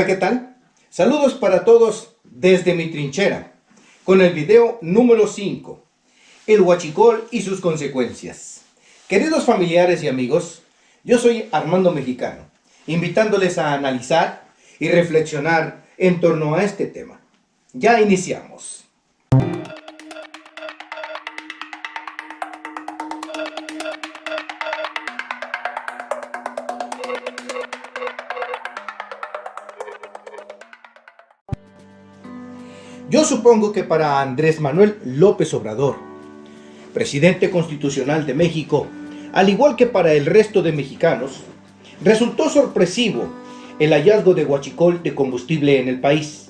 Hola, ¿qué tal? Saludos para todos desde mi trinchera, con el video número 5, el huachicol y sus consecuencias. Queridos familiares y amigos, yo soy Armando Mexicano, invitándoles a analizar y reflexionar en torno a este tema. Ya iniciamos. Yo supongo que para Andrés Manuel López Obrador, presidente constitucional de México, al igual que para el resto de mexicanos, resultó sorpresivo el hallazgo de huachicol de combustible en el país.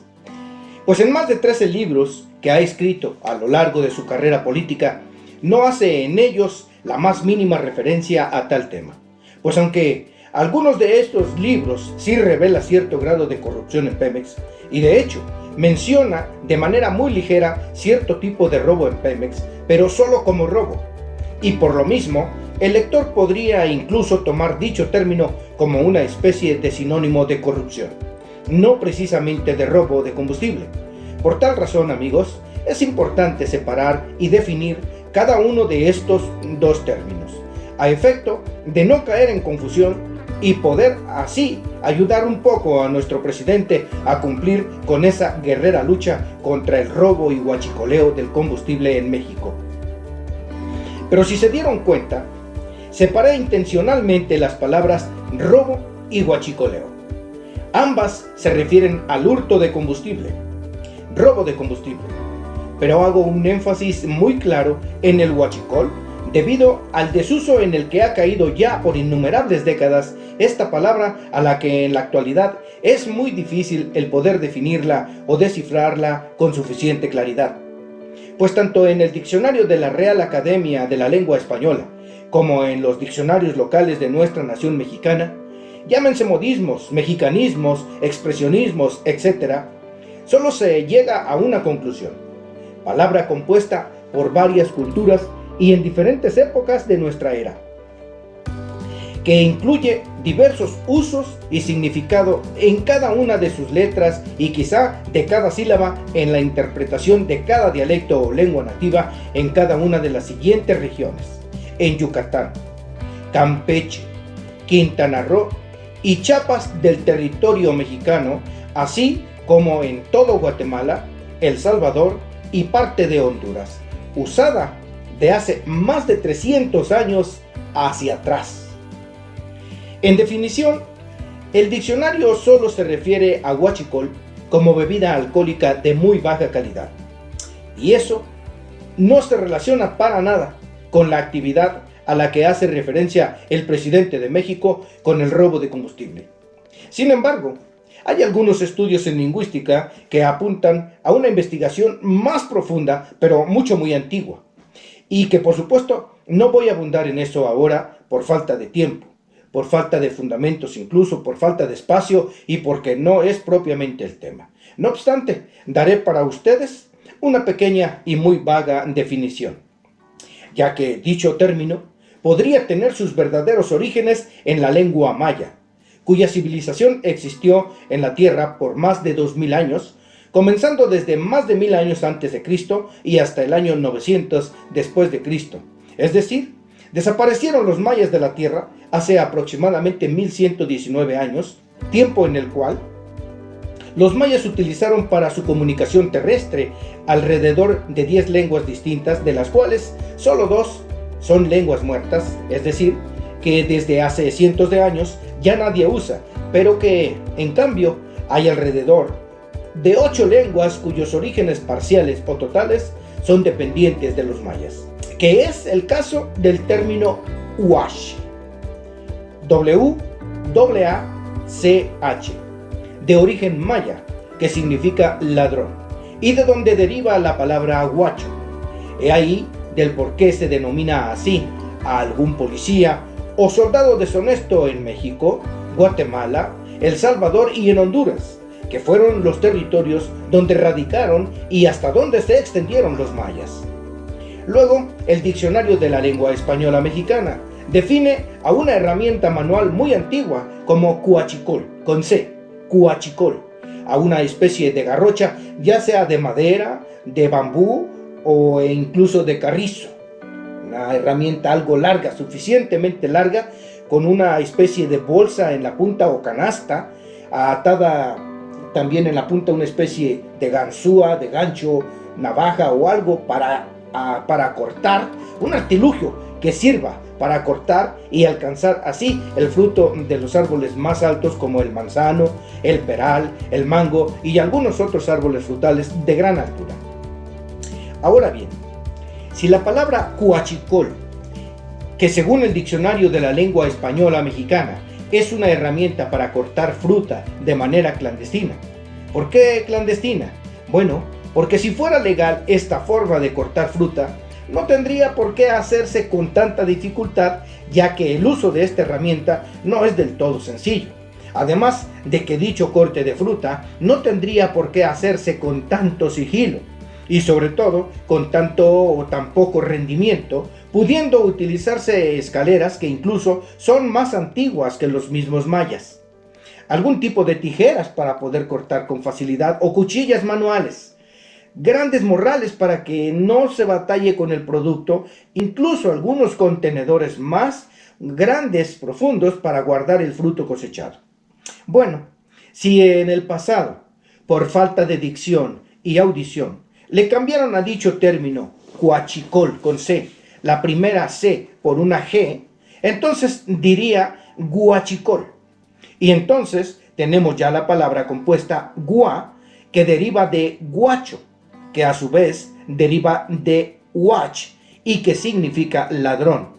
Pues en más de 13 libros que ha escrito a lo largo de su carrera política, no hace en ellos la más mínima referencia a tal tema. Pues aunque algunos de estos libros sí revela cierto grado de corrupción en Pemex, y de hecho menciona de manera muy ligera cierto tipo de robo en Pemex, pero solo como robo. Y por lo mismo, el lector podría incluso tomar dicho término como una especie de sinónimo de corrupción, no precisamente de robo de combustible. Por tal razón, amigos, es importante separar y definir cada uno de estos dos términos, a efecto de no caer en confusión y poder así ayudar un poco a nuestro presidente a cumplir con esa guerrera lucha contra el robo y huachicoleo del combustible en México. Pero si se dieron cuenta, separé intencionalmente las palabras robo y huachicoleo. Ambas se refieren al hurto de combustible, robo de combustible, pero hago un énfasis muy claro en el huachicol debido al desuso en el que ha caído ya por innumerables décadas esta palabra, a la que en la actualidad es muy difícil el poder definirla o descifrarla con suficiente claridad. Pues tanto en el diccionario de la Real Academia de la Lengua Española como en los diccionarios locales de nuestra nación mexicana, llámense modismos, mexicanismos, expresionismos, etc., solo se llega a una conclusión: palabra compuesta por varias culturas y en diferentes épocas de nuestra era, que incluye diversos usos y significado en cada una de sus letras y quizá de cada sílaba en la interpretación de cada dialecto o lengua nativa en cada una de las siguientes regiones: en Yucatán, Campeche, Quintana Roo y Chiapas del territorio mexicano, así como en todo Guatemala, El Salvador y parte de Honduras, usada de hace más de 300 años hacia atrás. En definición, el diccionario solo se refiere a huachicol como bebida alcohólica de muy baja calidad. Y eso no se relaciona para nada con la actividad a la que hace referencia el presidente de México con el robo de combustible. Sin embargo, hay algunos estudios en lingüística que apuntan a una investigación más profunda, pero muy antigua. Y que por supuesto no voy a abundar en eso ahora por falta de tiempo, por falta de fundamentos, incluso por falta de espacio y porque no es propiamente el tema. No obstante, daré para ustedes una pequeña y muy vaga definición, ya que dicho término podría tener sus verdaderos orígenes en la lengua maya, cuya civilización existió en la Tierra por más de 2000 años, comenzando desde más de 1000 años antes de Cristo y hasta el año 900 después de Cristo. Es decir, desaparecieron los mayas de la Tierra hace aproximadamente 1119 años, tiempo en el cual los mayas utilizaron para su comunicación terrestre alrededor de 10 lenguas distintas, de las cuales solo 2 son lenguas muertas, es decir, que desde hace cientos de años ya nadie usa, pero que en cambio hay alrededor de 8 lenguas cuyos orígenes parciales o totales son dependientes de los mayas, que es el caso del término huach, W-A-C-H, de origen maya, que significa ladrón, y de donde deriva la palabra huacho. He ahí del por qué se denomina así a algún policía o soldado deshonesto en México, Guatemala, El Salvador y en Honduras, que fueron los territorios donde radicaron y hasta donde se extendieron los mayas. Luego, el Diccionario de la Lengua Española Mexicana define a una herramienta manual muy antigua como huachicol, con C, huachicol, a una especie de garrocha, ya sea de madera, de bambú o incluso de carrizo. Una herramienta algo larga, suficientemente larga, con una especie de bolsa en la punta o canasta, atada también en la punta una especie de ganzúa, de gancho, navaja o algo para cortar, un artilugio que sirva para cortar y alcanzar así el fruto de los árboles más altos como el manzano, el peral, el mango y algunos otros árboles frutales de gran altura. Ahora bien, si la palabra huachicol, que según el diccionario de la lengua española mexicana es una herramienta para cortar fruta de manera clandestina. ¿Por qué clandestina? Bueno, porque si fuera legal esta forma de cortar fruta, no tendría por qué hacerse con tanta dificultad, ya que el uso de esta herramienta no es del todo sencillo. Además de que dicho corte de fruta no tendría por qué hacerse con tanto sigilo y sobre todo con tanto o tan poco rendimiento, pudiendo utilizarse escaleras que incluso son más antiguas que los mismos mayas, algún tipo de tijeras para poder cortar con facilidad o cuchillas manuales, grandes morrales para que no se batalle con el producto, incluso algunos contenedores más grandes, profundos para guardar el fruto cosechado. Bueno, si en el pasado, por falta de dicción y audición, le cambiaron a dicho término huachicol con C, la primera C por una G, entonces diría huachicol. Y entonces tenemos ya la palabra compuesta gua, que deriva de guacho, que a su vez deriva de huach y que significa ladrón.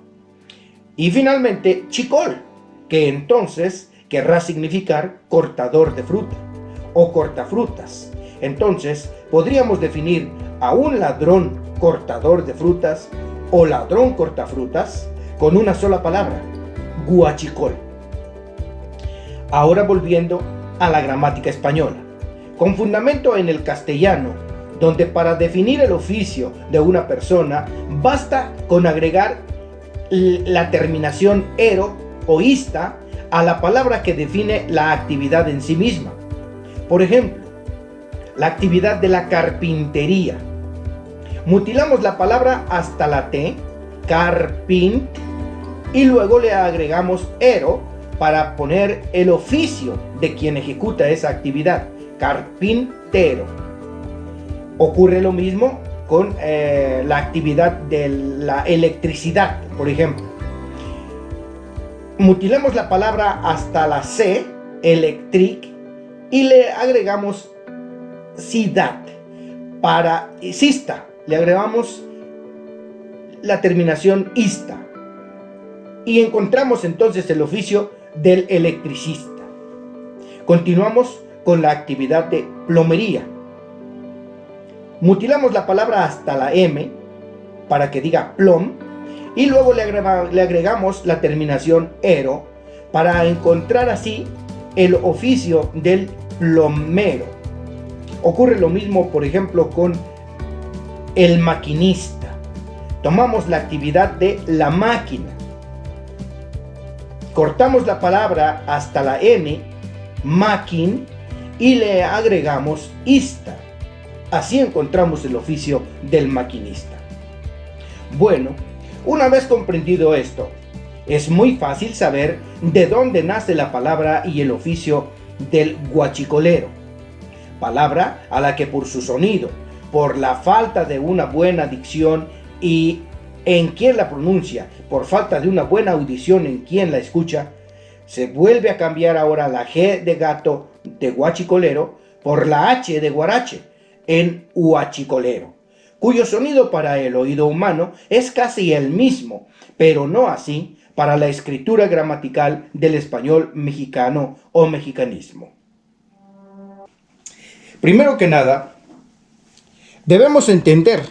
Y finalmente chicol, que entonces querrá significar cortador de fruta o cortafrutas. Entonces podríamos definir a un ladrón cortador de frutas o ladrón cortafrutas con una sola palabra, huachicol. Ahora volviendo a la gramática española, con fundamento en el castellano, donde para definir el oficio de una persona basta con agregar la terminación ero o ista a la palabra que define la actividad en sí misma. Por ejemplo, la actividad de la carpintería. Mutilamos la palabra hasta la T, carpint, y luego le agregamos ero para poner el oficio de quien ejecuta esa actividad, carpintero. Ocurre lo mismo con la actividad de la electricidad, por ejemplo. Mutilamos la palabra hasta la C, electric, y le agregamos ciudad para sista, le agregamos la terminación ista y encontramos entonces el oficio del electricista. Continuamos con la actividad de plomería. Mutilamos la palabra hasta la M para que diga plom y luego le agregamos la terminación ero para encontrar así el oficio del plomero. Ocurre lo mismo, por ejemplo, con el maquinista. Tomamos la actividad de la máquina. Cortamos la palabra hasta la M, maquin, y le agregamos ista. Así encontramos el oficio del maquinista. Bueno, una vez comprendido esto, es muy fácil saber de dónde nace la palabra y el oficio del huachicolero. Palabra a la que por su sonido, por la falta de una buena dicción y en quien la pronuncia, por falta de una buena audición en quien la escucha, se vuelve a cambiar ahora la G de gato de huachicolero por la H de guarache en huachicolero, cuyo sonido para el oído humano es casi el mismo, pero no así para la escritura gramatical del español mexicano o mexicanismo. Primero que nada, debemos entender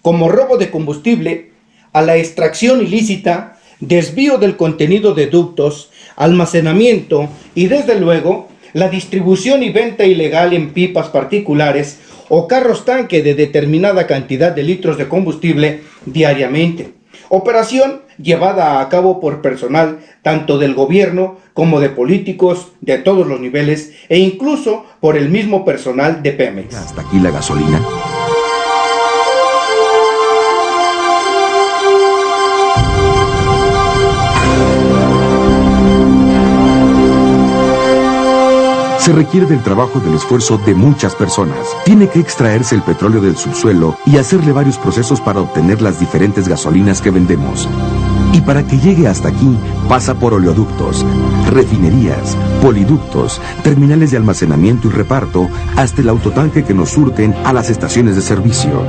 como robo de combustible a la extracción ilícita, desvío del contenido de ductos, almacenamiento y desde luego la distribución y venta ilegal en pipas particulares o carros tanque de determinada cantidad de litros de combustible diariamente. Operación llevada a cabo por personal tanto del gobierno como de políticos de todos los niveles e incluso por el mismo personal de Pemex. ¿Hasta aquí la gasolina? Se requiere del trabajo y del esfuerzo de muchas personas. Tiene que extraerse el petróleo del subsuelo y hacerle varios procesos para obtener las diferentes gasolinas que vendemos. Y para que llegue hasta aquí, pasa por oleoductos, refinerías, poliductos, terminales de almacenamiento y reparto, hasta el autotanque que nos surten a las estaciones de servicio.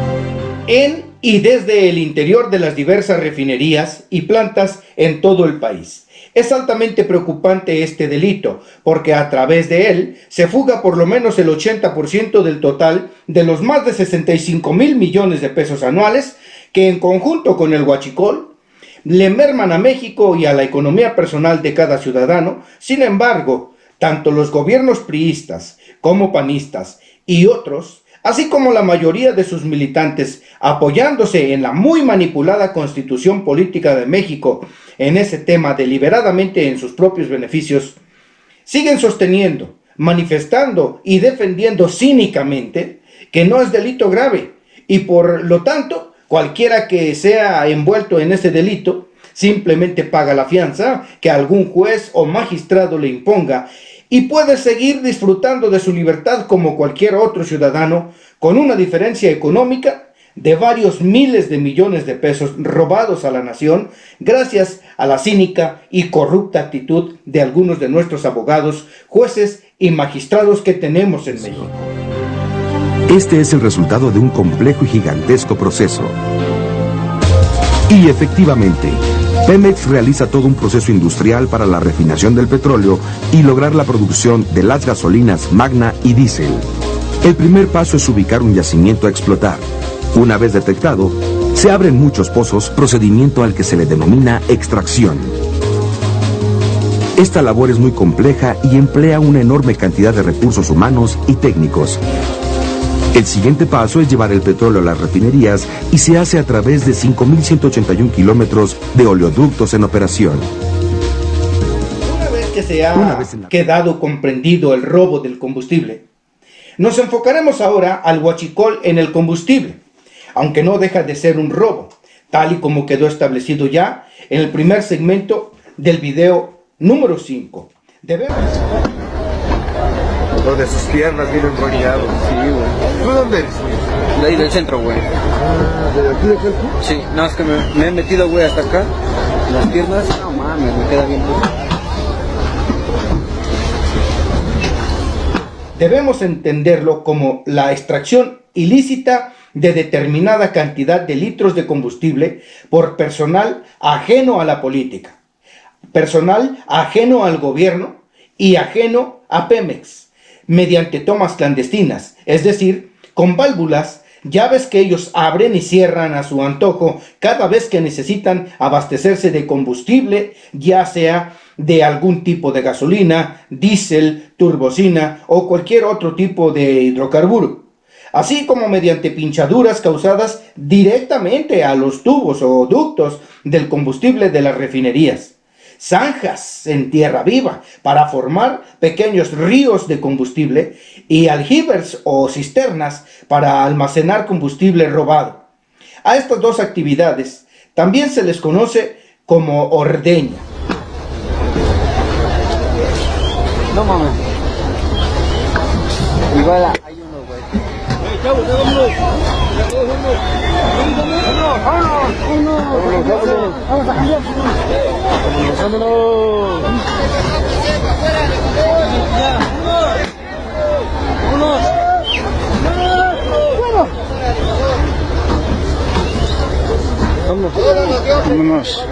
En y desde el interior de las diversas refinerías y plantas en todo el país. Es altamente preocupante este delito, porque a través de él se fuga por lo menos el 80% del total de los más de 65,000 millones de pesos anuales que en conjunto con el huachicol le merman a México y a la economía personal de cada ciudadano. Sin embargo, tanto los gobiernos priistas como panistas y otros, así como la mayoría de sus militantes, apoyándose en la muy manipulada Constitución Política de México en ese tema deliberadamente en sus propios beneficios, siguen sosteniendo, manifestando y defendiendo cínicamente que no es delito grave y por lo tanto cualquiera que sea envuelto en ese delito simplemente paga la fianza que algún juez o magistrado le imponga y puede seguir disfrutando de su libertad como cualquier otro ciudadano, con una diferencia económica de varios miles de millones de pesos robados a la nación gracias a la cínica y corrupta actitud de algunos de nuestros abogados, jueces y magistrados que tenemos en México. Este es el resultado de un complejo y gigantesco proceso. Y efectivamente, Pemex realiza todo un proceso industrial para la refinación del petróleo y lograr la producción de las gasolinas Magna y Diesel. El primer paso es ubicar un yacimiento a explotar. Una vez detectado, se abren muchos pozos, procedimiento al que se le denomina extracción. Esta labor es muy compleja y emplea una enorme cantidad de recursos humanos y técnicos. El siguiente paso es llevar el petróleo a las refinerías y se hace a través de 5.181 kilómetros de oleoductos en operación. Una vez que se ha quedado comprendido el robo del combustible, nos enfocaremos ahora al huachicol en el combustible, aunque no deja de ser un robo, tal y como quedó establecido ya en el primer segmento del video número 5. Debemos... Lo de sus piernas bien enrollados. Sí, güey. ¿Tú dónde eres? De ahí del centro, güey. ¿De aquí de Calcu? Sí, no, es que me he metido, güey, hasta acá. Las piernas, no mames, me queda bien. Debemos entenderlo como la extracción ilícita de determinada cantidad de litros de combustible por personal ajeno a la política, personal ajeno al gobierno y ajeno a Pemex, mediante tomas clandestinas, es decir, con válvulas, llaves que ellos abren y cierran a su antojo cada vez que necesitan abastecerse de combustible, ya sea de algún tipo de gasolina, diésel, turbocina o cualquier otro tipo de hidrocarburo, así como mediante pinchaduras causadas directamente a los tubos o ductos del combustible de las refinerías, zanjas en tierra viva para formar pequeños ríos de combustible y aljibes o cisternas para almacenar combustible robado. A estas dos actividades también se les conoce como ordeña. No mames. Igual hay uno, güey. Chavos, vámonos. Vámonos.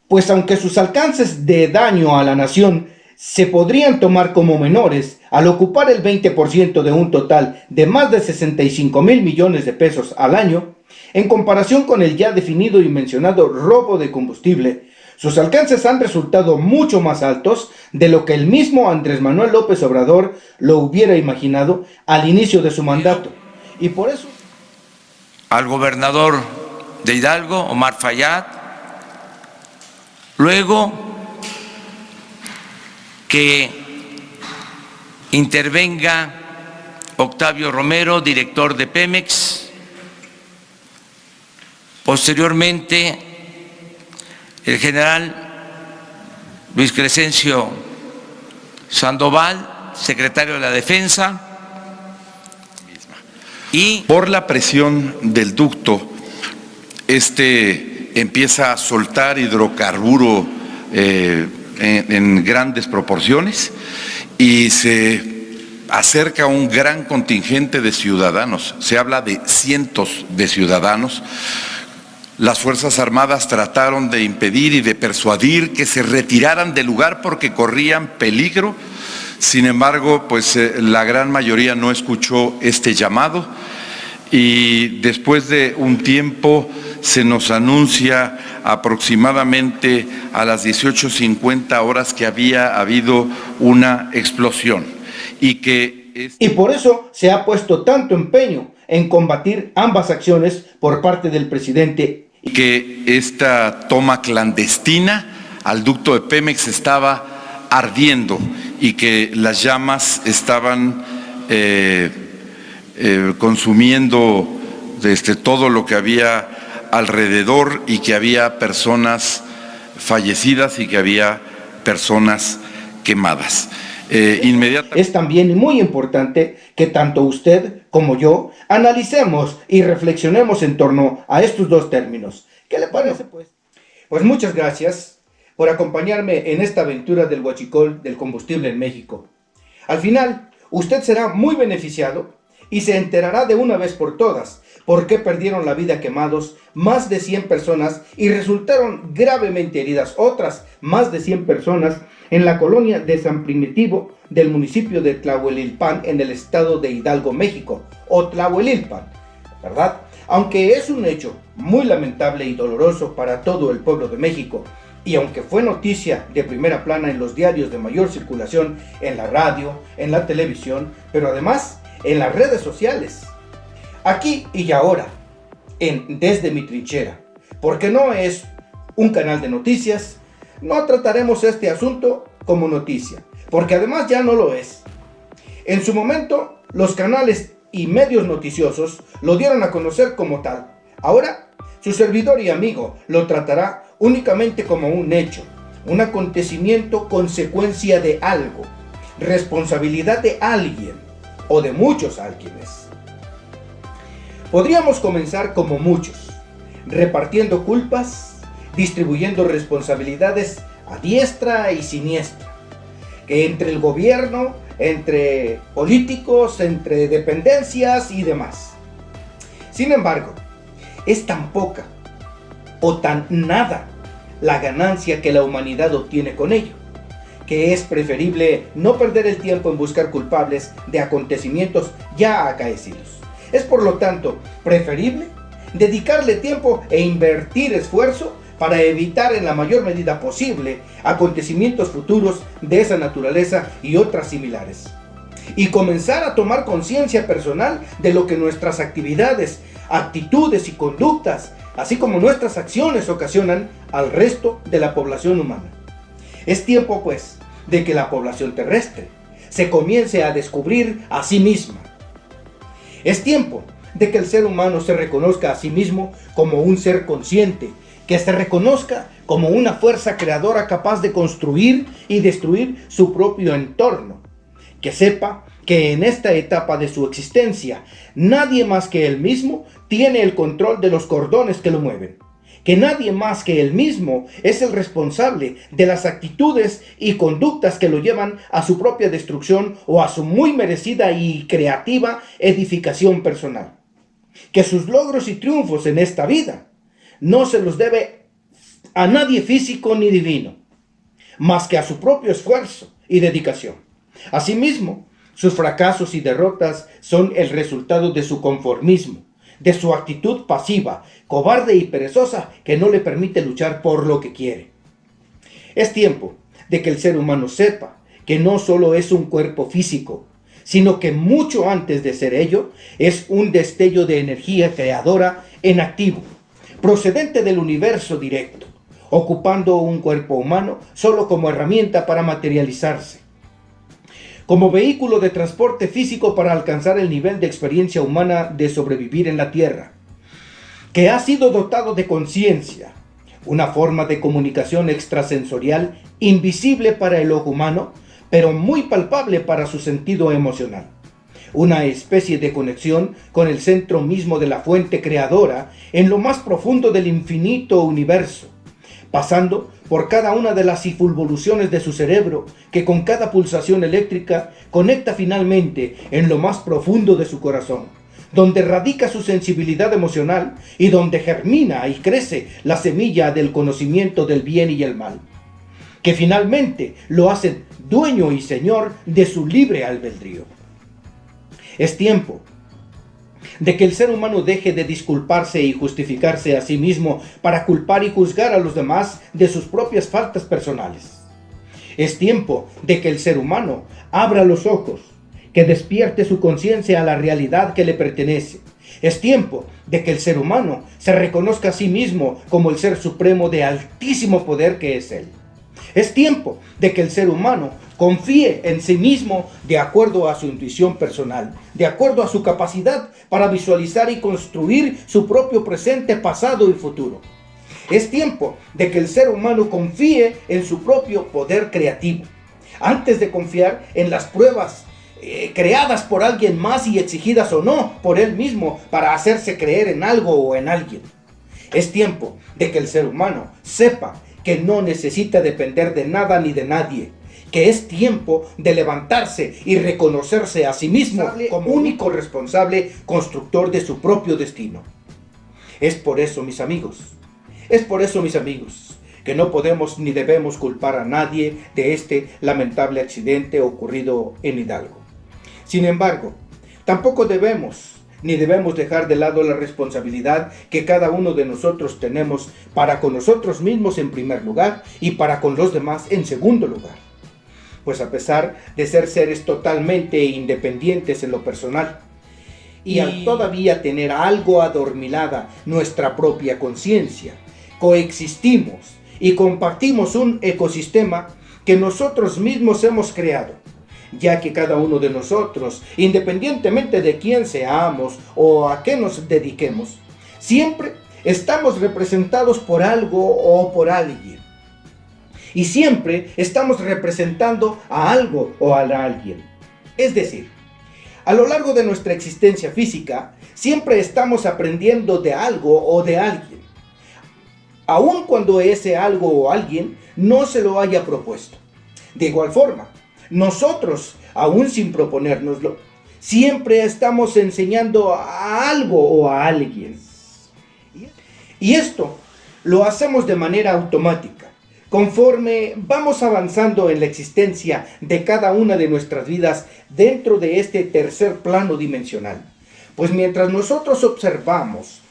Pues aunque sus alcances de daño a la nación se podrían tomar como menores, al ocupar el 20% de un total de más de 65,000 millones de pesos al año, en comparación con el ya definido y mencionado robo de combustible, Sus alcances han resultado mucho más altos de lo que el mismo Andrés Manuel López Obrador lo hubiera imaginado al inicio de su mandato. Y por eso... Al gobernador de Hidalgo, Omar Fayad, luego que intervenga Octavio Romero, director de Pemex, posteriormente el general Luis Crescencio Sandoval, secretario de la Defensa, y por la presión del ducto, empieza a soltar hidrocarburo en grandes proporciones y se acerca un gran contingente de ciudadanos, se habla de cientos de ciudadanos. Las Fuerzas Armadas trataron de impedir y de persuadir que se retiraran del lugar porque corrían peligro. Sin embargo, pues la gran mayoría no escuchó este llamado y después de un tiempo se nos anuncia aproximadamente a las 18:50 horas que había habido una explosión y que... Y por eso se ha puesto tanto empeño en combatir ambas acciones por parte del presidente. Que esta toma clandestina al ducto de Pemex estaba ardiendo y que las llamas estaban consumiendo todo lo que había alrededor y que había personas fallecidas y que había personas quemadas. Es también muy importante que tanto usted como yo analicemos y reflexionemos en torno a estos dos términos. ¿Qué le parece, pues? Pues muchas gracias por acompañarme en esta aventura del huachicol del combustible en México. Al final, usted será muy beneficiado y se enterará de una vez por todas por qué perdieron la vida quemados más de 100 personas y resultaron gravemente heridas otras más de 100 personas en la colonia de San Primitivo del municipio de Tlahuelilpan en el estado de Hidalgo, México, o Tlahuelilpan, ¿verdad? Aunque es un hecho muy lamentable y doloroso para todo el pueblo de México, y aunque fue noticia de primera plana en los diarios de mayor circulación, en la radio, en la televisión, pero además en las redes sociales, aquí y ahora, en Desde mi Trinchera, porque no es un canal de noticias, no trataremos este asunto como noticia, porque además ya no lo es. En su momento, los canales y medios noticiosos lo dieron a conocer como tal. Ahora, su servidor y amigo lo tratará únicamente como un hecho, un acontecimiento consecuencia de algo, responsabilidad de alguien o de muchos alguienes. Podríamos comenzar como muchos, repartiendo culpas, distribuyendo responsabilidades a diestra y siniestra, que entre el gobierno, entre políticos, entre dependencias y demás. Sin embargo, es tan poca o tan nada la ganancia que la humanidad obtiene con ello, que es preferible no perder el tiempo en buscar culpables de acontecimientos ya acaecidos. Es por lo tanto preferible dedicarle tiempo e invertir esfuerzo para evitar en la mayor medida posible acontecimientos futuros de esa naturaleza y otras similares. Y comenzar a tomar conciencia personal de lo que nuestras actividades, actitudes y conductas, así como nuestras acciones ocasionan al resto de la población humana. Es tiempo, pues, de que la población terrestre se comience a descubrir a sí misma. Es tiempo de que el ser humano se reconozca a sí mismo como un ser consciente, que se reconozca como una fuerza creadora capaz de construir y destruir su propio entorno, que sepa que en esta etapa de su existencia nadie más que él mismo tiene el control de los cordones que lo mueven, que nadie más que él mismo es el responsable de las actitudes y conductas que lo llevan a su propia destrucción o a su muy merecida y creativa edificación personal, que sus logros y triunfos en esta vida no se los debe a nadie físico ni divino, más que a su propio esfuerzo y dedicación. Asimismo, sus fracasos y derrotas son el resultado de su conformismo, de su actitud pasiva, cobarde y perezosa que no le permite luchar por lo que quiere. Es tiempo de que el ser humano sepa que no solo es un cuerpo físico, sino que mucho antes de ser ello, es un destello de energía creadora en activo, procedente del universo directo, ocupando un cuerpo humano solo como herramienta para materializarse, como vehículo de transporte físico para alcanzar el nivel de experiencia humana de sobrevivir en la Tierra, que ha sido dotado de conciencia, una forma de comunicación extrasensorial invisible para el ojo humano, pero muy palpable para su sentido emocional. Una especie de conexión con el centro mismo de la fuente creadora en lo más profundo del infinito universo, pasando por cada una de las involuciones de su cerebro, que con cada pulsación eléctrica conecta finalmente en lo más profundo de su corazón, donde radica su sensibilidad emocional y donde germina y crece la semilla del conocimiento del bien y el mal, que finalmente lo hacen dueño y señor de su libre albedrío. Es tiempo de que el ser humano deje de disculparse y justificarse a sí mismo para culpar y juzgar a los demás de sus propias faltas personales. Es tiempo de que el ser humano abra los ojos, que despierte su conciencia a la realidad que le pertenece. Es tiempo de que el ser humano se reconozca a sí mismo como el ser supremo de altísimo poder que es él. Es tiempo de que el ser humano confíe en sí mismo de acuerdo a su intuición personal, de acuerdo a su capacidad para visualizar y construir su propio presente, pasado y futuro. Es tiempo de que el ser humano confíe en su propio poder creativo, antes de confiar en las pruebas creadas por alguien más y exigidas o no por él mismo para hacerse creer en algo o en alguien. Es tiempo de que el ser humano sepa que no necesita depender de nada ni de nadie, que es tiempo de levantarse y reconocerse a sí mismo como único responsable constructor de su propio destino. Es por eso, mis amigos, que no podemos ni debemos culpar a nadie de este lamentable accidente ocurrido en Hidalgo. Sin embargo, tampoco debemos dejar de lado la responsabilidad que cada uno de nosotros tenemos para con nosotros mismos en primer lugar y para con los demás en segundo lugar. Pues a pesar de ser seres totalmente independientes en lo personal, y al todavía tener algo adormilada nuestra propia conciencia, coexistimos y compartimos un ecosistema que nosotros mismos hemos creado, ya que cada uno de nosotros, independientemente de quién seamos o a qué nos dediquemos, siempre estamos representados por algo o por alguien. Y siempre estamos representando a algo o a alguien. Es decir, a lo largo de nuestra existencia física, siempre estamos aprendiendo de algo o de alguien, aun cuando ese algo o alguien no se lo haya propuesto. De igual forma, nosotros, aún sin proponérnoslo, siempre estamos enseñando a algo o a alguien. Y esto lo hacemos de manera automática, conforme vamos avanzando en la existencia de cada una de nuestras vidas dentro de este tercer plano dimensional. Pues mientras nosotros observamos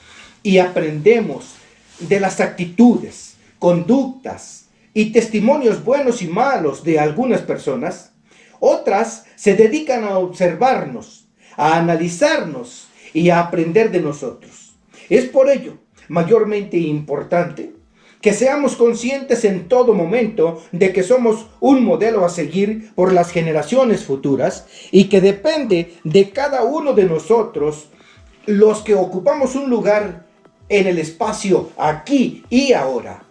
y aprendemos de las actitudes, conductas y testimonios buenos y malos de algunas personas, otras se dedican a observarnos, a analizarnos y a aprender de nosotros. Es por ello mayormente importante que seamos conscientes en todo momento de que somos un modelo a seguir por las generaciones futuras y que depende de cada uno de nosotros los que ocupamos un lugar en el espacio aquí y ahora.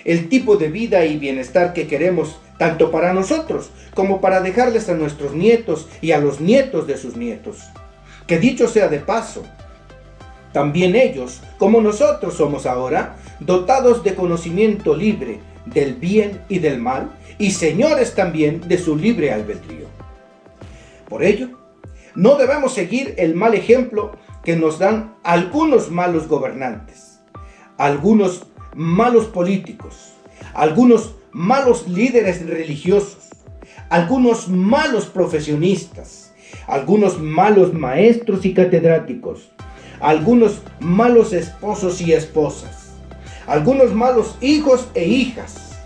El tipo de vida y bienestar que queremos tanto para nosotros como para dejarles a nuestros nietos y a los nietos de sus nietos. Que dicho sea de paso, también ellos, como nosotros somos ahora, dotados de conocimiento libre del bien y del mal, y señores también de su libre albedrío. Por ello, no debemos seguir el mal ejemplo que nos dan algunos malos gobernantes, algunos malos políticos, algunos malos líderes religiosos, algunos malos profesionistas, algunos malos maestros y catedráticos, algunos malos esposos y esposas, algunos malos hijos e hijas,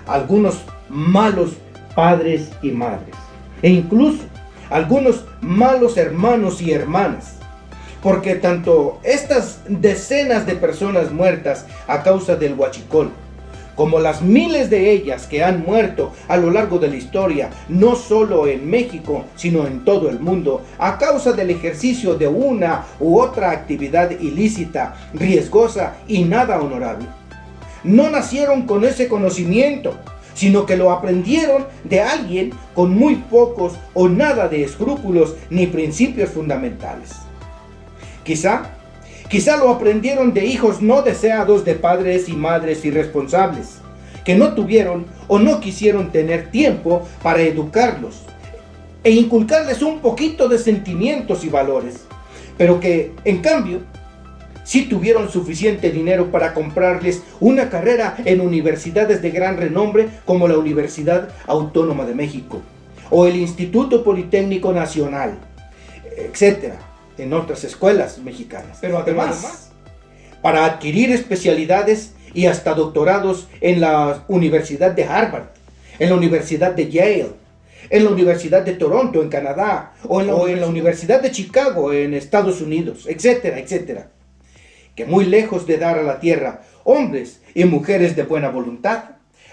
algunos malos padres y madres, e incluso algunos malos hermanos y hermanas, porque tanto estas decenas de personas muertas a causa del huachicol, como las miles de ellas que han muerto a lo largo de la historia, no solo en México, sino en todo el mundo, a causa del ejercicio de una u otra actividad ilícita, riesgosa y nada honorable, no nacieron con ese conocimiento, sino que lo aprendieron de alguien con muy pocos o nada de escrúpulos ni principios fundamentales. Quizá lo aprendieron de hijos no deseados de padres y madres irresponsables, que no tuvieron o no quisieron tener tiempo para educarlos e inculcarles un poquito de sentimientos y valores, pero que, en cambio, sí tuvieron suficiente dinero para comprarles una carrera en universidades de gran renombre como la Universidad Autónoma de México o el Instituto Politécnico Nacional, etcétera, en otras escuelas mexicanas. Pero además, para adquirir especialidades y hasta doctorados en la Universidad de Harvard, en la Universidad de Yale, en la Universidad de Toronto, en Canadá, o en la Universidad de Chicago, en Estados Unidos, etcétera, etcétera. Que muy lejos de dar a la tierra hombres y mujeres de buena voluntad,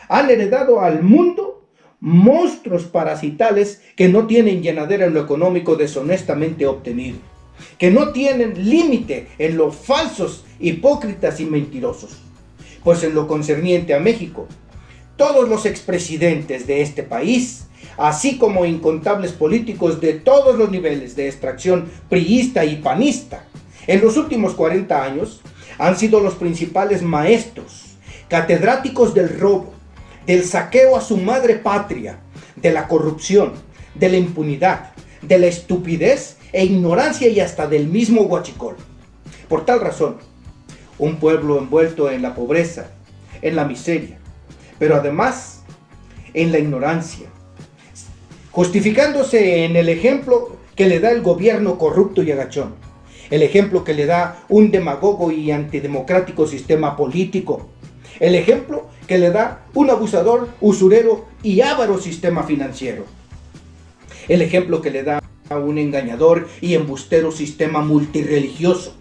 han heredado al mundo monstruos parasitales que no tienen llenadera en lo económico deshonestamente obtenido, que no tienen límite en lo falsos, hipócritas y mentirosos. Pues en lo concerniente a México, todos los expresidentes de este país, así como incontables políticos de todos los niveles de extracción priista y panista, en los últimos 40 años han sido los principales maestros, catedráticos del robo, del saqueo a su madre patria, de la corrupción, de la impunidad, de la estupidez e ignorancia y hasta del mismo huachicol. Por tal razón, un pueblo envuelto en la pobreza, en la miseria, pero además en la ignorancia, justificándose en el ejemplo que le da el gobierno corrupto y agachón, el ejemplo que le da un demagogo y antidemocrático sistema político, el ejemplo que le da un abusador, usurero y avaro sistema financiero, el ejemplo que le da un engañador y embustero sistema multirreligioso,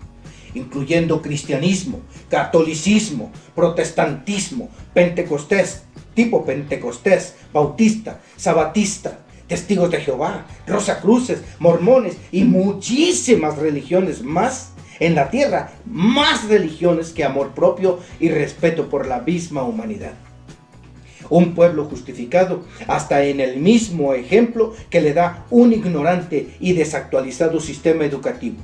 incluyendo cristianismo, catolicismo, protestantismo, pentecostés, tipo pentecostés, bautista, sabatista, testigos de Jehová, rosacruces, mormones y muchísimas religiones más en la tierra, más religiones que amor propio y respeto por la misma humanidad. Un pueblo justificado hasta en el mismo ejemplo que le da un ignorante y desactualizado sistema educativo,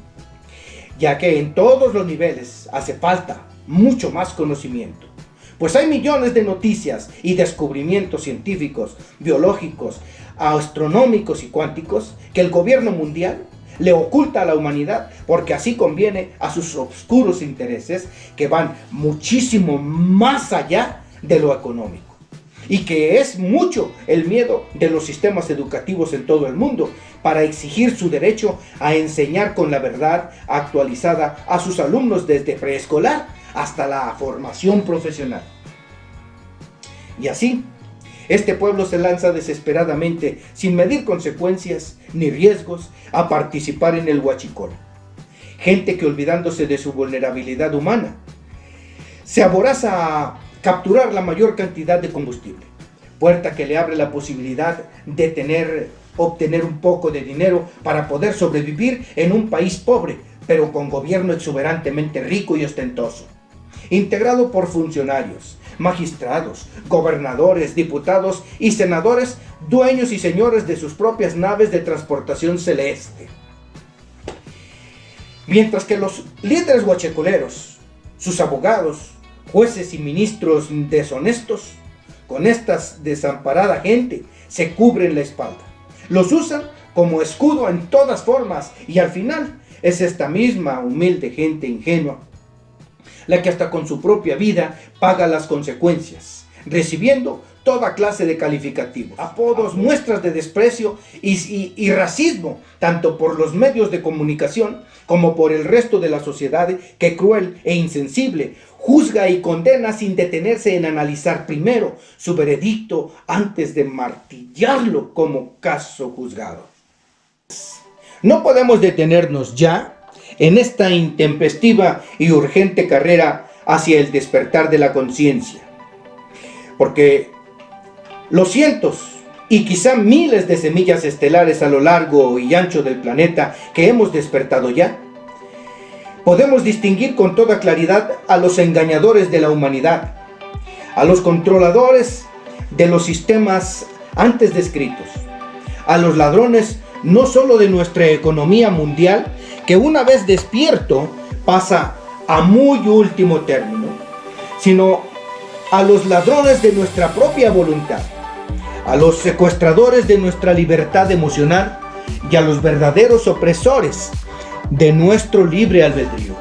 ya que en todos los niveles hace falta mucho más conocimiento, pues hay millones de noticias y descubrimientos científicos, biológicos, astronómicos y cuánticos que el gobierno mundial le oculta a la humanidad porque así conviene a sus oscuros intereses que van muchísimo más allá de lo económico. Y que es mucho el miedo de los sistemas educativos en todo el mundo para exigir su derecho a enseñar con la verdad actualizada a sus alumnos desde preescolar hasta la formación profesional. Y así, este pueblo se lanza desesperadamente, sin medir consecuencias ni riesgos, a participar en el huachicol. Gente que, olvidándose de su vulnerabilidad humana, se aboraza a capturar la mayor cantidad de combustible, puerta que le abre la posibilidad de obtener un poco de dinero para poder sobrevivir en un país pobre, pero con gobierno exuberantemente rico y ostentoso, integrado por funcionarios, magistrados, gobernadores, diputados y senadores, dueños y señores de sus propias naves de transportación celeste. Mientras que los líderes huachicoleros, sus abogados, jueces y ministros deshonestos, con esta desamparada gente se cubren la espalda. Los usan como escudo en todas formas y al final es esta misma humilde gente ingenua la que hasta con su propia vida paga las consecuencias, recibiendo toda clase de calificativos, apodos, muestras de desprecio y racismo, tanto por los medios de comunicación como por el resto de la sociedad que cruel e insensible juzga y condena sin detenerse en analizar primero su veredicto antes de martillarlo como caso juzgado. No podemos detenernos ya en esta intempestiva y urgente carrera hacia el despertar de la conciencia, porque los cientos y quizá miles de semillas estelares a lo largo y ancho del planeta que hemos despertado ya, podemos distinguir con toda claridad a los engañadores de la humanidad, a los controladores de los sistemas antes descritos, a los ladrones no solo de nuestra economía mundial, que una vez despierto pasa a muy último término, sino a los ladrones de nuestra propia voluntad, a los secuestradores de nuestra libertad emocional y a los verdaderos opresores de nuestro libre albedrío,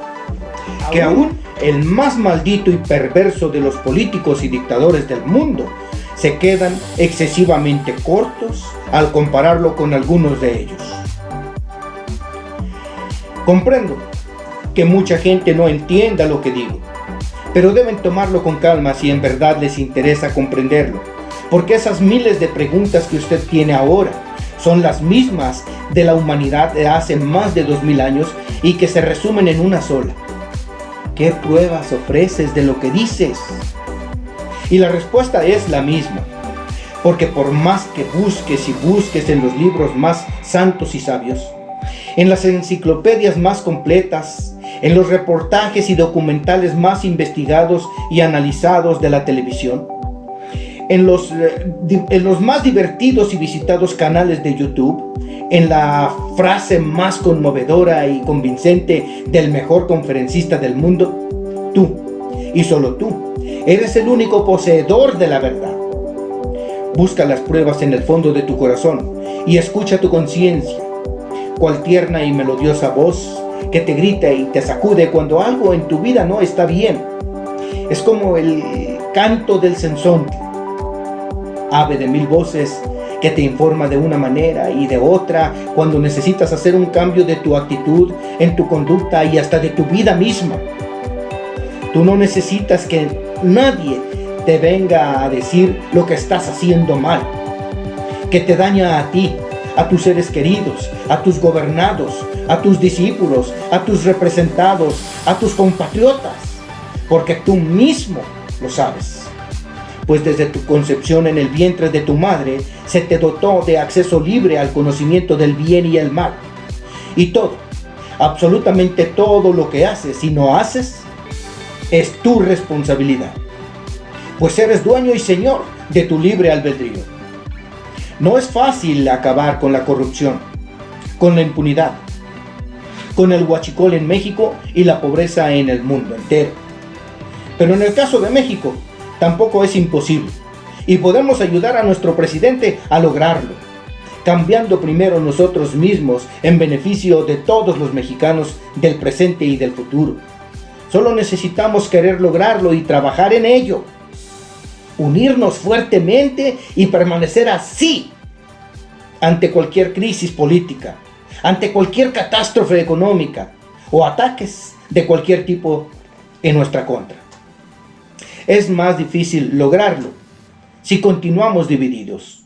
que aún el más maldito y perverso de los políticos y dictadores del mundo se quedan excesivamente cortos al compararlo con algunos de ellos. Comprendo que mucha gente no entienda lo que digo, pero deben tomarlo con calma si en verdad les interesa comprenderlo, porque esas miles de preguntas que usted tiene ahora son las mismas de la humanidad de hace más de 2000 años y que se resumen en una sola. ¿Qué pruebas ofreces de lo que dices? Y la respuesta es la misma, porque por más que busques y busques en los libros más santos y sabios, en las enciclopedias más completas, en los reportajes y documentales más investigados y analizados de la televisión, en los más divertidos y visitados canales de YouTube, en la frase más conmovedora y convincente del mejor conferencista del mundo, tú, y solo tú, eres el único poseedor de la verdad. Busca las pruebas en el fondo de tu corazón y escucha tu conciencia, cual tierna y melodiosa voz que te grita y te sacude cuando algo en tu vida no está bien. Es como el canto del censontle, ave de mil voces que te informa de una manera y de otra cuando necesitas hacer un cambio de tu actitud, en tu conducta y hasta de tu vida misma. Tú no necesitas que nadie te venga a decir lo que estás haciendo mal, que te daña a ti, a tus seres queridos, a tus gobernados, a tus discípulos, a tus representados, a tus compatriotas, porque tú mismo lo sabes. Pues desde tu concepción en el vientre de tu madre se te dotó de acceso libre al conocimiento del bien y el mal. Y todo, absolutamente todo lo que haces y no haces, es tu responsabilidad. Pues eres dueño y señor de tu libre albedrío. No es fácil acabar con la corrupción, con la impunidad, con el huachicol en México y la pobreza en el mundo entero. Pero en el caso de México, tampoco es imposible, y podemos ayudar a nuestro presidente a lograrlo, cambiando primero nosotros mismos en beneficio de todos los mexicanos del presente y del futuro. Solo necesitamos querer lograrlo y trabajar en ello, unirnos fuertemente y permanecer así ante cualquier crisis política, ante cualquier catástrofe económica o ataques de cualquier tipo en nuestra contra. Es más difícil lograrlo si continuamos divididos.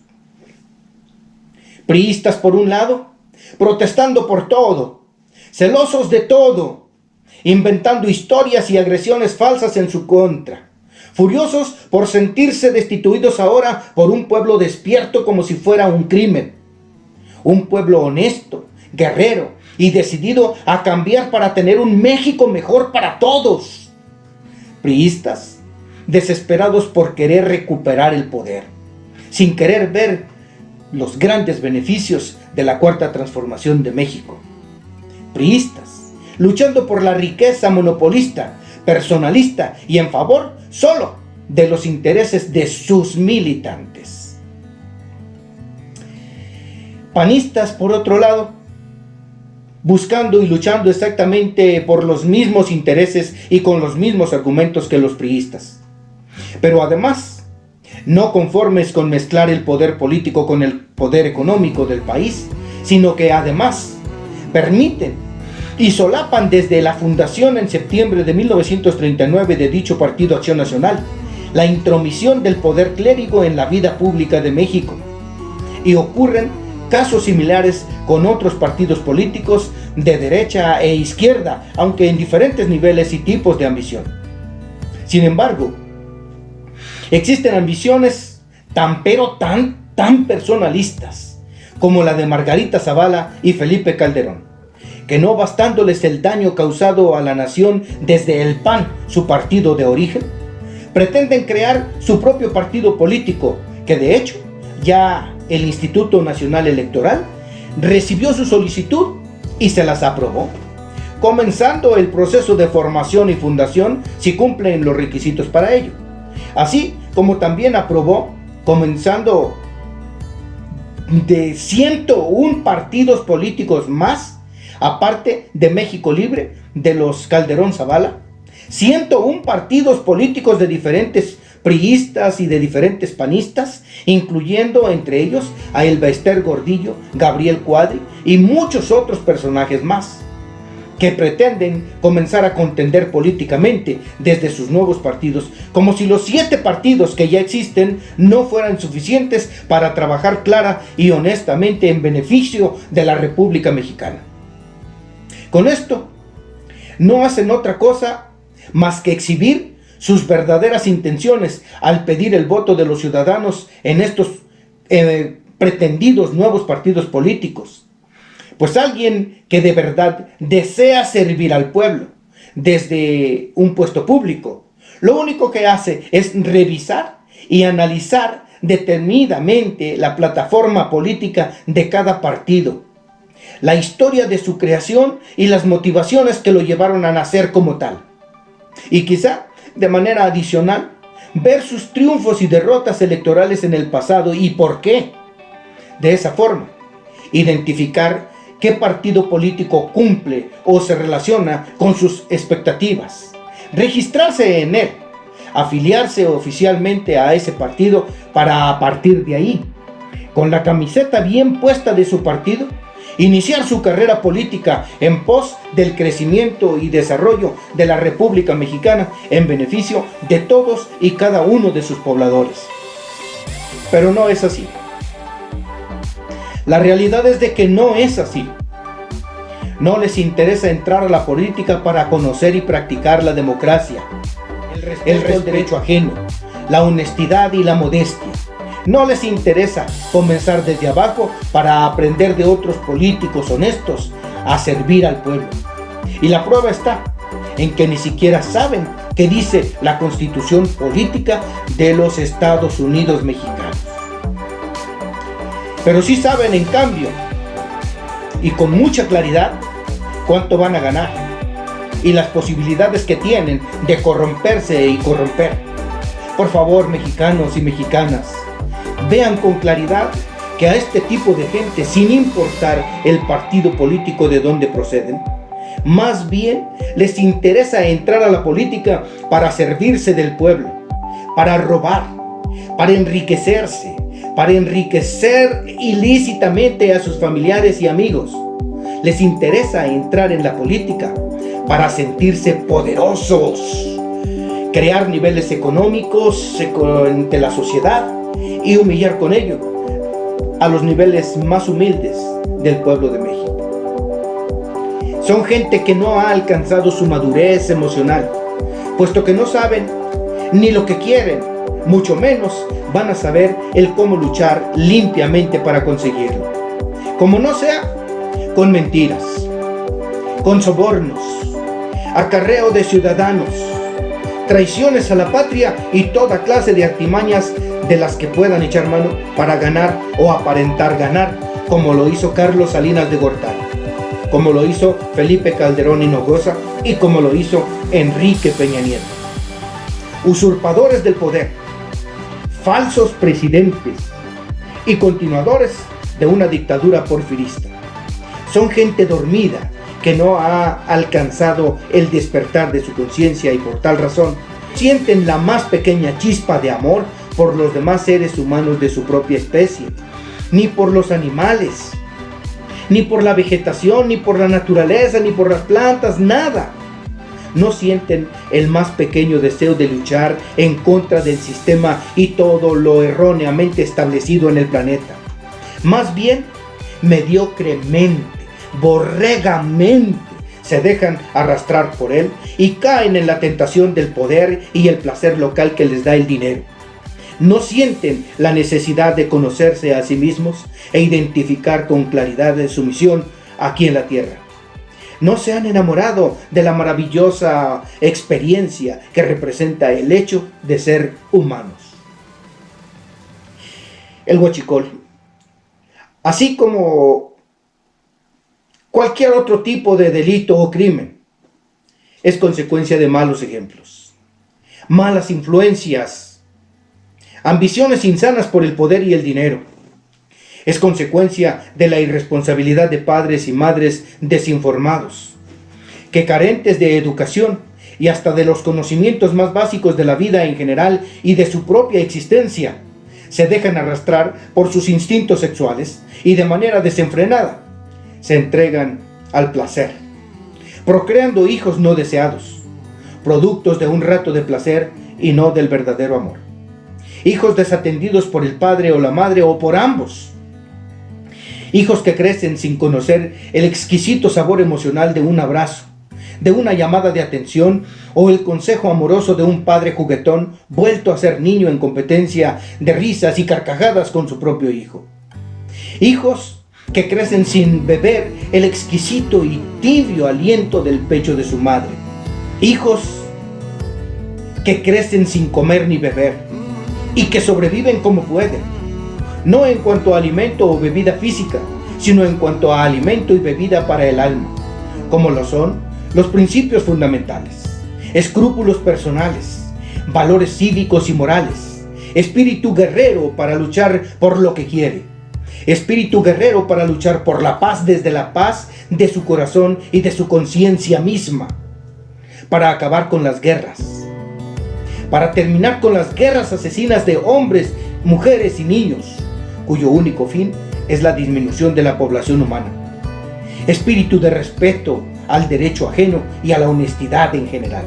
Priistas por un lado, protestando por todo, celosos de todo, inventando historias y agresiones falsas en su contra, furiosos por sentirse destituidos ahora por un pueblo despierto como si fuera un crimen, un pueblo honesto, guerrero y decidido a cambiar para tener un México mejor para todos. Priistas desesperados por querer recuperar el poder, sin querer ver los grandes beneficios de la Cuarta Transformación de México. Priistas, luchando por la riqueza monopolista, personalista y en favor solo de los intereses de sus militantes. Panistas, por otro lado, buscando y luchando exactamente por los mismos intereses y con los mismos argumentos que los priistas. Pero además, no conformes con mezclar el poder político con el poder económico del país, sino que además permiten y solapan desde la fundación en septiembre de 1939 de dicho Partido Acción Nacional la intromisión del poder clérigo en la vida pública de México, y ocurren casos similares con otros partidos políticos de derecha e izquierda, aunque en diferentes niveles y tipos de ambición. Sin embargo, existen ambiciones tan personalistas como la de Margarita Zavala y Felipe Calderón, que no bastándoles el daño causado a la nación desde el PAN, su partido de origen, pretenden crear su propio partido político, que de hecho ya el Instituto Nacional Electoral recibió su solicitud y se las aprobó, comenzando el proceso de formación y fundación si cumplen los requisitos para ello, así como también aprobó comenzando de 101 partidos políticos más, aparte de México Libre, de los Calderón Zavala, 101 partidos políticos de diferentes priistas y de diferentes panistas, incluyendo entre ellos a Elba Ester Gordillo, Gabriel Cuadri y muchos otros personajes más, que pretenden comenzar a contender políticamente desde sus nuevos partidos, como si los 7 partidos que ya existen no fueran suficientes para trabajar clara y honestamente en beneficio de la República Mexicana. Con esto, no hacen otra cosa más que exhibir sus verdaderas intenciones al pedir el voto de los ciudadanos en estos pretendidos nuevos partidos políticos. Pues alguien que de verdad desea servir al pueblo desde un puesto público, lo único que hace es revisar y analizar detenidamente la plataforma política de cada partido, la historia de su creación y las motivaciones que lo llevaron a nacer como tal. Y quizá, de manera adicional, ver sus triunfos y derrotas electorales en el pasado y por qué. De esa forma, identificar qué partido político cumple o se relaciona con sus expectativas, registrarse en él, afiliarse oficialmente a ese partido para a partir de ahí, con la camiseta bien puesta de su partido, iniciar su carrera política en pos del crecimiento y desarrollo de la República Mexicana en beneficio de todos y cada uno de sus pobladores. Pero no es así. La realidad es de que no es así. No les interesa entrar a la política para conocer y practicar la democracia, el respeto al derecho ajeno, la honestidad y la modestia. No les interesa comenzar desde abajo para aprender de otros políticos honestos a servir al pueblo. Y la prueba está en que ni siquiera saben qué dice la Constitución Política de los Estados Unidos Mexicanos. Pero sí saben, en cambio, y con mucha claridad, cuánto van a ganar y las posibilidades que tienen de corromperse y corromper. Por favor, mexicanos y mexicanas, vean con claridad que a este tipo de gente, sin importar el partido político de donde proceden, más bien les interesa entrar a la política para servirse del pueblo, para robar, para enriquecerse, para enriquecer ilícitamente a sus familiares y amigos. Les interesa entrar en la política para sentirse poderosos, crear niveles económicos entre la sociedad y humillar con ello a los niveles más humildes del pueblo de México. Son gente que no ha alcanzado su madurez emocional, puesto que no saben ni lo que quieren, mucho menos van a saber el cómo luchar limpiamente para conseguirlo. Como no sea con mentiras, con sobornos, acarreo de ciudadanos, traiciones a la patria y toda clase de artimañas de las que puedan echar mano para ganar o aparentar ganar, como lo hizo Carlos Salinas de Gortari, como lo hizo Felipe Calderón Hinojosa y como lo hizo Enrique Peña Nieto. Usurpadores del poder, falsos presidentes y continuadores de una dictadura porfirista. Son gente dormida que no ha alcanzado el despertar de su conciencia y por tal razón sienten la más pequeña chispa de amor por los demás seres humanos de su propia especie, ni por los animales, ni por la vegetación, ni por la naturaleza, ni por las plantas, nada. No sienten el más pequeño deseo de luchar en contra del sistema y todo lo erróneamente establecido en el planeta. Más bien, mediocremente, borregamente, se dejan arrastrar por él y caen en la tentación del poder y el placer local que les da el dinero. No sienten la necesidad de conocerse a sí mismos e identificar con claridad su misión aquí en la tierra. No se han enamorado de la maravillosa experiencia que representa el hecho de ser humanos. El huachicol, así como cualquier otro tipo de delito o crimen, es consecuencia de malos ejemplos, malas influencias, ambiciones insanas por el poder y el dinero. Es consecuencia de la irresponsabilidad de padres y madres desinformados, que carentes de educación y hasta de los conocimientos más básicos de la vida en general y de su propia existencia, se dejan arrastrar por sus instintos sexuales y de manera desenfrenada se entregan al placer, procreando hijos no deseados, productos de un rato de placer y no del verdadero amor. Hijos desatendidos por el padre o la madre o por ambos. Hijos que crecen sin conocer el exquisito sabor emocional de un abrazo, de una llamada de atención o el consejo amoroso de un padre juguetón vuelto a ser niño en competencia de risas y carcajadas con su propio hijo. Hijos que crecen sin beber el exquisito y tibio aliento del pecho de su madre. Hijos que crecen sin comer ni beber y que sobreviven como pueden, no en cuanto a alimento o bebida física, sino en cuanto a alimento y bebida para el alma, como lo son los principios fundamentales, escrúpulos personales, valores cívicos y morales, espíritu guerrero para luchar por lo que quiere, espíritu guerrero para luchar por la paz desde la paz de su corazón y de su conciencia misma, para acabar con las guerras, para terminar con las guerras asesinas de hombres, mujeres y niños, cuyo único fin es la disminución de la población humana. Espíritu de respeto al derecho ajeno y a la honestidad en general.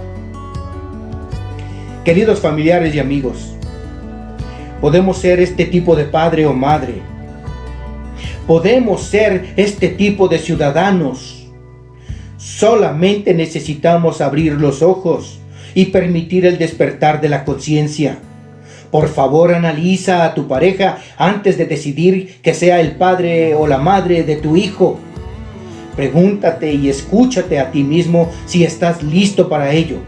Queridos familiares y amigos, podemos ser este tipo de padre o madre. Podemos ser este tipo de ciudadanos. Solamente necesitamos abrir los ojos y permitir el despertar de la conciencia. Por favor, analiza a tu pareja antes de decidir que sea el padre o la madre de tu hijo. Pregúntate y escúchate a ti mismo si estás listo para ello.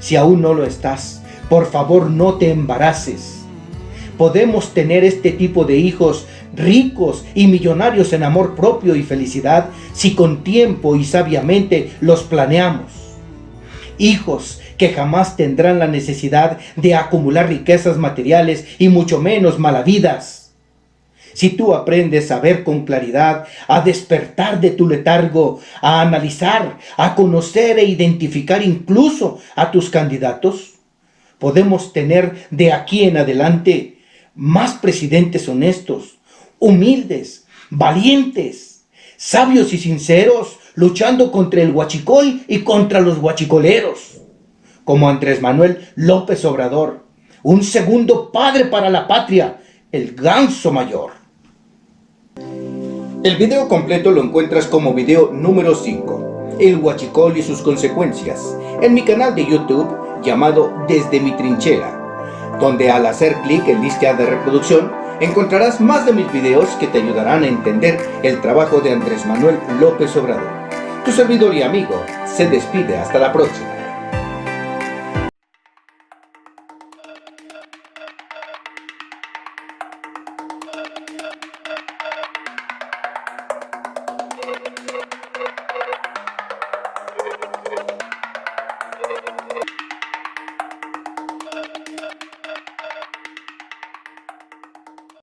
Si aún no lo estás, por favor no te embaraces. Podemos tener este tipo de hijos ricos y millonarios en amor propio y felicidad si con tiempo y sabiamente los planeamos. Hijos que jamás tendrán la necesidad de acumular riquezas materiales y mucho menos malavidas. Si tú aprendes a ver con claridad, a despertar de tu letargo, a analizar, a conocer e identificar incluso a tus candidatos, podemos tener de aquí en adelante más presidentes honestos, humildes, valientes, sabios y sinceros, luchando contra el huachicol y contra los huachicoleros, como Andrés Manuel López Obrador, un segundo padre para la patria, el ganso mayor. El video completo lo encuentras como video número 5, el huachicol y sus consecuencias, en mi canal de YouTube llamado Desde mi Trinchera, donde al hacer clic en lista de reproducción encontrarás más de mis videos que te ayudarán a entender el trabajo de Andrés Manuel López Obrador. Tu servidor y amigo se despide hasta la próxima.